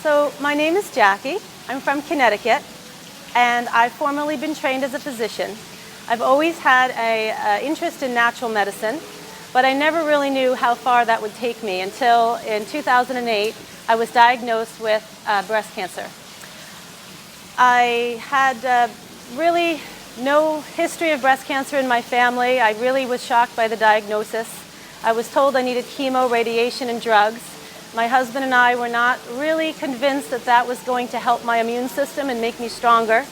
So my name is Jackie. I'm from Connecticut, and I've formerly been trained as a physician. I've always had an interest in natural medicine, but I never really knew how far that would take me until in 2008 I was diagnosed with breast cancer. I had really no history of breast cancer in my family. I really was shocked by the diagnosis. I was told I needed chemo, radiation, and drugs. My husband and I were not really convinced that that was going to help my immune system and make me stronger.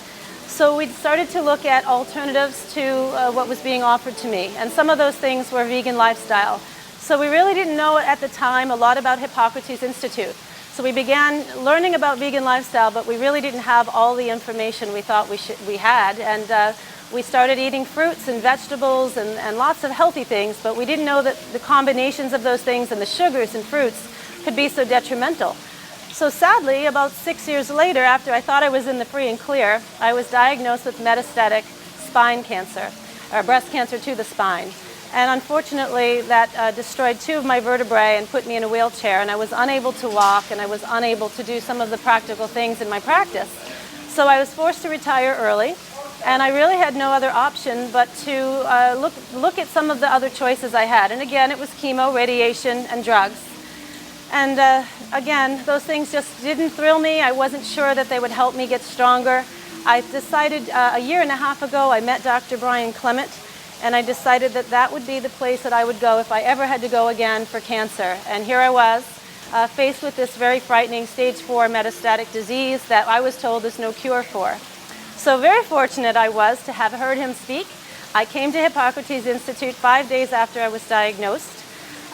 So we started to look at alternatives to what was being offered to me. And some of those things were vegan lifestyle. So we really didn't know at the time a lot about Hippocrates Institute. So we began learning about vegan lifestyle, but we really didn't have all the information we thought we had. And we started eating fruits and vegetables and lots of healthy things, but we didn't know that the combinations of those things and the sugars and fruits could be so detrimental. So sadly, about 6 years later, after I thought I was in the free and clear, I was diagnosed with metastatic spine cancer, or breast cancer to the spine. And unfortunately, that destroyed 2 of my vertebrae and put me in a wheelchair, and I was unable to walk, and I was unable to do some of the practical things in my practice. So I was forced to retire early, and I really had no other option but to look at some of the other choices I had. And again, it was chemo, radiation, and drugs. And again, those things just didn't thrill me. I wasn't sure that they would help me get stronger. I decided a year and a half ago, I met Dr. Brian Clement, and I decided that that would be the place that I would go if I ever had to go again for cancer. And here I was, faced with this very frightening stage 4 metastatic disease that I was told there's no cure for. So very fortunate I was to have heard him speak. I came to Hippocrates Institute 5 days after I was diagnosed.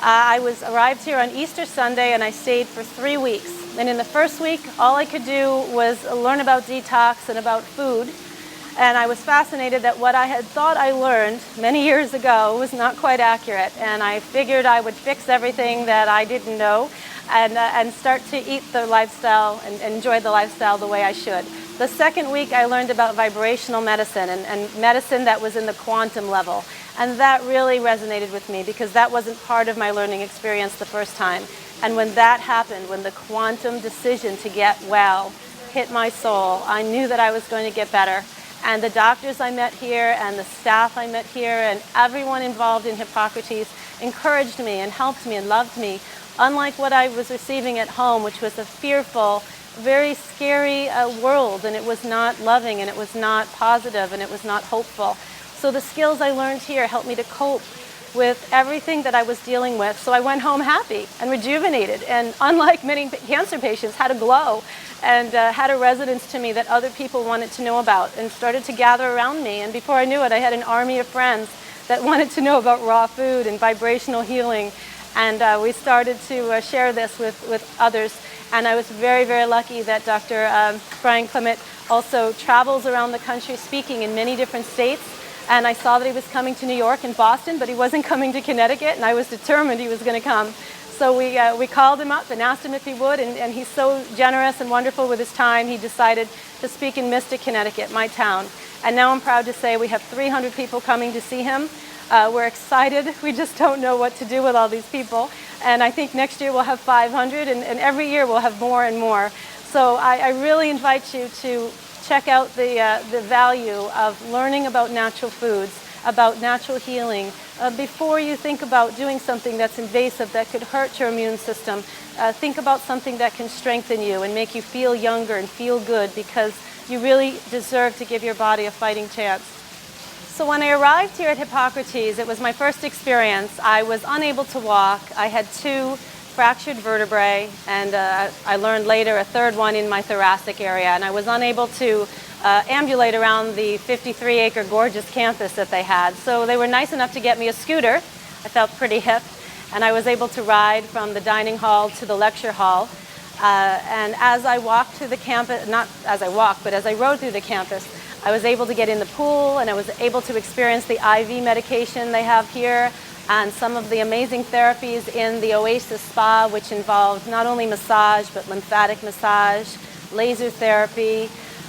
I arrived here on Easter Sunday, and I stayed for 3 weeks. And in the first week, all I could do was learn about detox and about food. And I was fascinated that what I had thought I learned many years ago was not quite accurate. And I figured I would fix everything that I didn't know and start to eat the lifestyle and enjoy the lifestyle the way I should. The second week, I learned about vibrational medicine and medicine that was in the quantum level. And that really resonated with me because that wasn't part of my learning experience the first time. And when that happened, when the quantum decision to get well hit my soul, I knew that I was going to get better. And the doctors I met here and the staff I met here and everyone involved in Hippocrates encouraged me and helped me and loved me, unlike what I was receiving at home, which was a fearful, very scary world, and it was not loving, and it was not positive, and it was not hopeful. So the skills I learned here helped me to cope with everything that I was dealing with. So I went home happy and rejuvenated, and unlike many cancer patients, had a glow and had a resonance to me that other people wanted to know about and started to gather around me. And before I knew it, I had an army of friends that wanted to know about raw food and vibrational healing. And we started to share this with others. And I was very, very lucky that Dr. Brian Clement also travels around the country speaking in many different states. And I saw that he was coming to New York and Boston, but he wasn't coming to Connecticut, and I was determined he was going to come. So we called him up and asked him if he would, and he's so generous and wonderful with his time, he decided to speak in Mystic, Connecticut, my town. And now I'm proud to say we have 300 people coming to see him. We're excited. We just don't know what to do with all these people. And I think next year we'll have 500, and every year we'll have more and more. So I really invite you to check out the value of learning about natural foods, about natural healing, before you think about doing something that's invasive that could hurt your immune system. Think about something that can strengthen you and make you feel younger and feel good, because you really deserve to give your body a fighting chance. So when I arrived here at Hippocrates, it was my first experience. I was unable to walk. I had 2 fractured vertebrae, and I learned later a 3rd one in my thoracic area, and I was unable to ambulate around the 53-acre gorgeous campus that they had. So they were nice enough to get me a scooter. I felt pretty hip, and I was able to ride from the dining hall to the lecture hall. And as I walked to the campus, not as I walked, but as I rode through the campus, I was able to get in the pool, and I was able to experience the IV medication they have here, and some of the amazing therapies in the Oasis Spa, which involved not only massage, but lymphatic massage, laser therapy,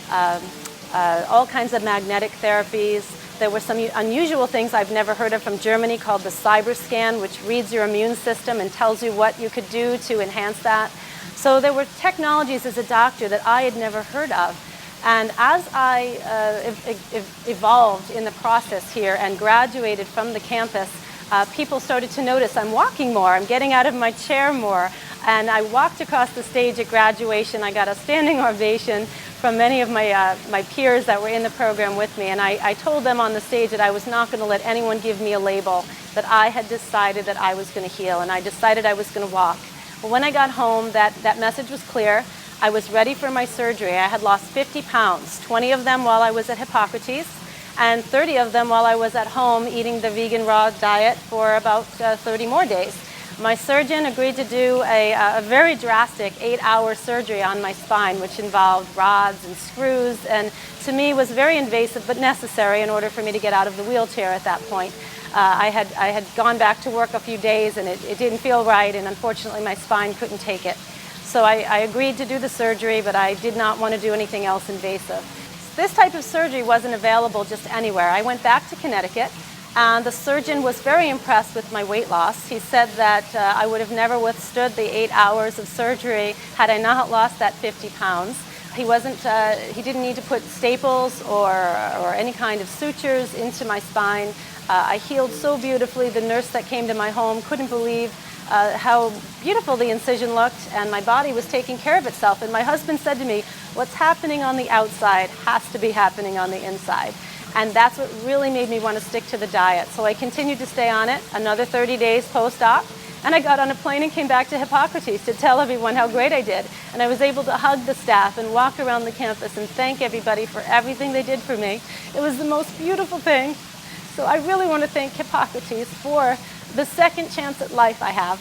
all kinds of magnetic therapies. There were some unusual things I've never heard of from Germany called the cyber scan, which reads your immune system and tells you what you could do to enhance that. So there were technologies as a doctor that I had never heard of. And as I evolved in the process here and graduated from the campus, people started to notice I'm walking more, I'm getting out of my chair more. And I walked across the stage at graduation. I got a standing ovation from many of my peers that were in the program with me. And I told them on the stage that I was not going to let anyone give me a label, that I had decided that I was going to heal, and I decided I was going to walk. Well, when I got home, that message was clear. I was ready for my surgery. I had lost 50 pounds, 20 of them while I was at Hippocrates, and 30 of them while I was at home eating the vegan raw diet for about 30 more days. My surgeon agreed to do a very drastic 8-hour surgery on my spine, which involved rods and screws, and to me was very invasive but necessary in order for me to get out of the wheelchair at that point. I had gone back to work a few days and it didn't feel right, and unfortunately my spine couldn't take it. So I agreed to do the surgery, but I did not want to do anything else invasive. This type of surgery wasn't available just anywhere. I went back to Connecticut, and the surgeon was very impressed with my weight loss. He said that I would have never withstood the 8 hours of surgery had I not lost that 50 pounds. He didn't need to put staples or any kind of sutures into my spine. I healed so beautifully. The nurse that came to my home couldn't believe how beautiful the incision looked, and my body was taking care of itself. And my husband said to me, what's happening on the outside has to be happening on the inside. And that's what really made me want to stick to the diet. So I continued to stay on it another 30 days post-op, and I got on a plane and came back to Hippocrates to tell everyone how great I did. And I was able to hug the staff and walk around the campus and thank everybody for everything they did for me. It was the most beautiful thing. So I really want to thank Hippocrates for the second chance at life I have.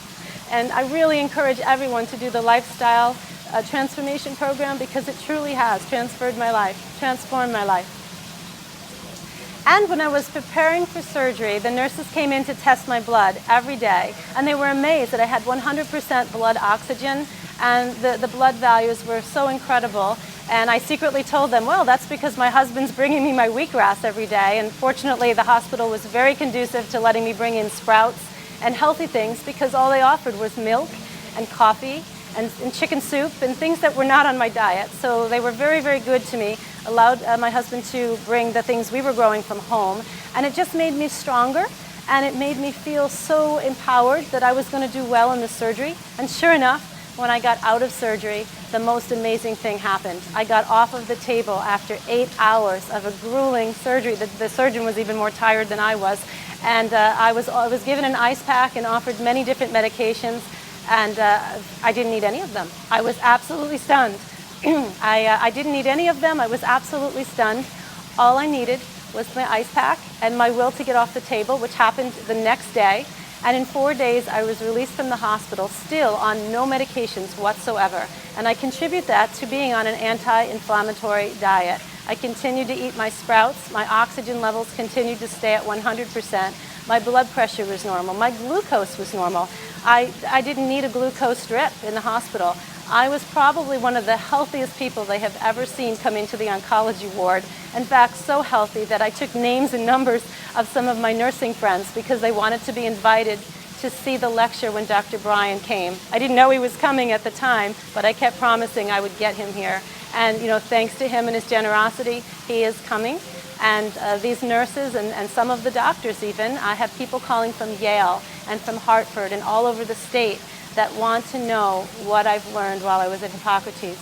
And I really encourage everyone to do the lifestyle transformation program, because it truly has transformed my life. And when I was preparing for surgery, the nurses came in to test my blood every day, and they were amazed that I had 100% blood oxygen, and the blood values were so incredible. And I secretly told them, well, that's because my husband's bringing me my wheatgrass every day. And fortunately, the hospital was very conducive to letting me bring in sprouts and healthy things, because all they offered was milk and coffee and chicken soup and things that were not on my diet. So they were very, very good to me, allowed my husband to bring the things we were growing from home. And it just made me stronger, and it made me feel so empowered that I was going to do well in the surgery. And sure enough, when I got out of surgery, the most amazing thing happened. I got off of the table after 8 hours of a grueling surgery. The surgeon was even more tired than I was. And I was given an ice pack and offered many different medications, and I didn't need any of them. I was absolutely stunned. I didn't need any of them. I was absolutely stunned. All I needed was my ice pack and my will to get off the table, which happened the next day. And in 4 days, I was released from the hospital, still on no medications whatsoever. And I contribute that to being on an anti-inflammatory diet. I continued to eat my sprouts. My oxygen levels continued to stay at 100%. My blood pressure was normal. My glucose was normal. I didn't need a glucose drip in the hospital. I was probably one of the healthiest people they have ever seen come into the oncology ward. In fact, so healthy that I took names and numbers of some of my nursing friends because they wanted to be invited to see the lecture when Dr. Bryan came. I didn't know he was coming at the time, but I kept promising I would get him here. And thanks to him and his generosity, he is coming. And these nurses and some of the doctors even, I have people calling from Yale and from Hartford and all over the state that want to know what I've learned while I was at Hippocrates.